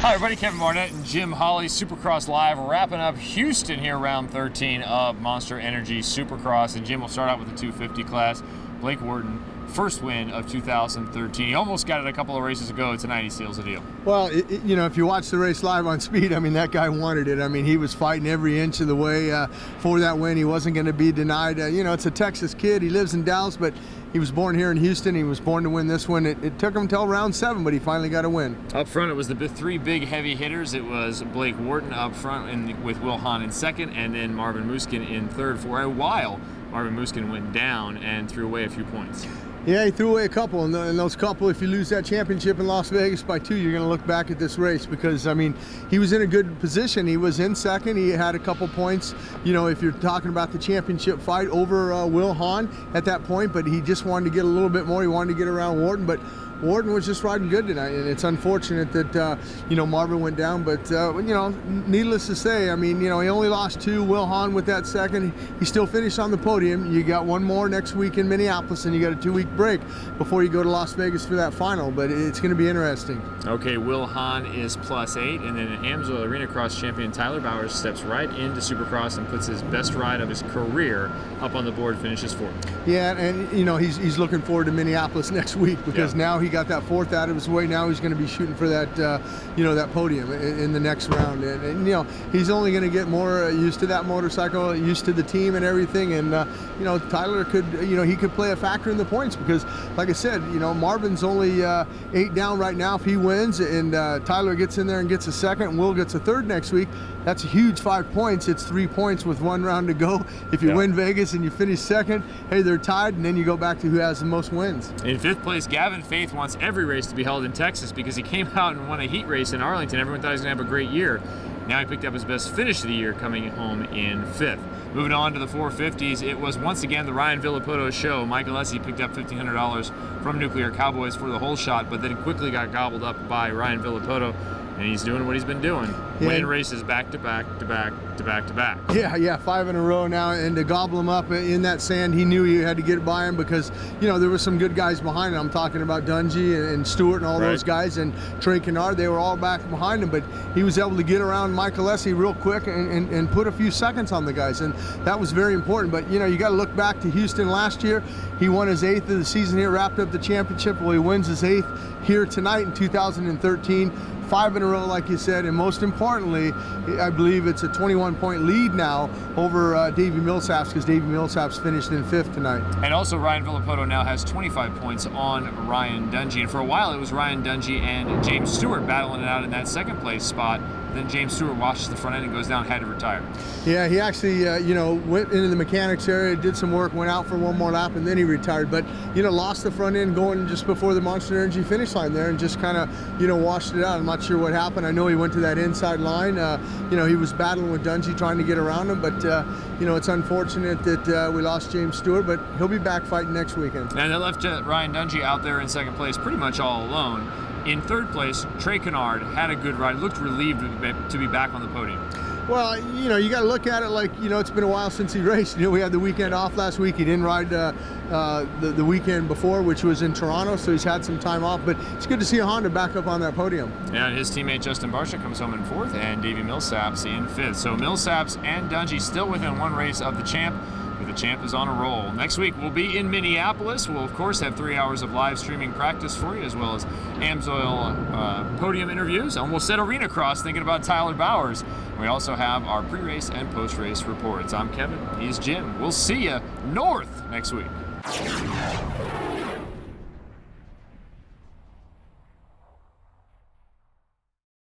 Hi everybody, Kevin Barnett and Jim Holley, Supercross Live, wrapping up Houston here, round 13 of Monster Energy Supercross. And Jim will start out with the 250 class. Blake Wharton, first win of 2013. He almost got it a couple of races ago. Tonight he seals the deal. Well, you know, if you watch the race live on speed, I mean, that guy wanted it. I mean, he was fighting every inch of the way for that win. He wasn't going to be denied. You know, it's a Texas kid. He lives in Dallas, but he was born here in Houston. He was born to win this one. It took him until round 7, but he finally got a win. Up front, it was the three big heavy hitters. It was Blake Wharton up front with Will Hahn in second, and then Marvin Musquin in third. For a while, Marvin Musquin went down and threw away a few points. Yeah, he threw away a couple, and those couple, if you lose that championship in Las Vegas by 2, you're going to look back at this race because, I mean, he was in a good position. He was in second. He had a couple points, you know, if you're talking about the championship fight over Will Hahn at that point, but he just wanted to get a little bit more. He wanted to get around Wharton, but Wharton was just riding good tonight, and it's unfortunate that, you know, Marvin went down, but, you know, needless to say, I mean, you know, he only lost 2. Will Hahn with that second. He still finished on the podium. You got one more next week in Minneapolis, and you got a 2-week break before you go to Las Vegas for that final, but it's going to be interesting. Okay, Will Hahn is +8, and then AMSOIL Arena Cross champion Tyler Bowers steps right into Supercross and puts his best ride of his career up on the board, finishes 4th. Yeah, and, you know, he's looking forward to Minneapolis next week because now he got that 4th out of his way. Now he's going to be shooting for that, you know, that podium in the next round. And you know, he's only going to get more used to that motorcycle, used to the team and everything. And, you know, Tyler could, you know, he could play a factor in the points because, like I said, you know, Marvin's only 8 down right now if he wins, and Tyler gets in there and gets a 2nd, and Will gets a 3rd next week. That's a huge 5 points. It's 3 points with 1 round to go. If you win Vegas and you finish 2nd, hey, they're tied, and then you go back to who has the most wins. In 5th place, Gavin Faith wants every race to be held in Texas because he came out and won a heat race in Arlington. Everyone thought he was going to have a great year. Now he picked up his best finish of the year, coming home in 5th. Moving on to the 450s, it was once again the Ryan Villapoto show. Michael Essie picked up $1,500 from Nuclear Cowboys for the whole shot, but then quickly got gobbled up by Ryan Villapoto. And he's doing what he's been doing, winning races back to back to back to back to back. Yeah, 5 in a row now, and to gobble him up in that sand, he knew he had to get by him because, you know, there were some good guys behind him. I'm talking about Dungey and Stewart and all those guys, and Trey Kennard, they were all back behind him, but he was able to get around Michael Essie real quick and put a few seconds on the guys, and that was very important. But, you know, you got to look back to Houston last year. He won his 8th of the season here, wrapped up the championship. Well, he wins his 8th here tonight in 2013. 5 in a row, like you said, and most importantly, I believe it's a 21-point lead now over Davey Millsaps because Davey Millsaps finished in 5th tonight. And also Ryan Villapoto now has 25 points on Ryan Dungey, and for a while it was Ryan Dungey and James Stewart battling it out in that 2nd place spot. Then James Stewart washes the front end and goes down, had to retire. Yeah, he actually, you know, went into the mechanics area, did some work, went out for 1 more lap, and then he retired. But, you know, lost the front end going just before the Monster Energy finish line there and just kind of, you know, washed it out. I'm not sure what happened. I know he went to that inside line. You know, he was battling with Dungey trying to get around him, but, you know, it's unfortunate that we lost James Stewart, but he'll be back fighting next weekend. And that left Ryan Dungey out there in 2nd place pretty much all alone. In 3rd place, Trey Kennard had a good ride, looked relieved to be back on the podium. Well, you know, you got to look at it like, you know, it's been a while since he raced. You know, we had the weekend off last week. He didn't ride the weekend before, which was in Toronto, so he's had some time off. But it's good to see a Honda back up on that podium. And his teammate Justin Barcia comes home in 4th, and Davey Millsaps in 5th. So Millsaps and Dungey still within 1 race of the champ. The champ is on a roll. Next week we'll be in Minneapolis. We'll of course have 3 hours of live streaming practice for you, as well as AMSOIL podium interviews, and we'll set Arena Cross thinking about Tyler Bowers. We also have our pre-race and post-race reports. I'm Kevin, he's Jim. We'll see you north next week.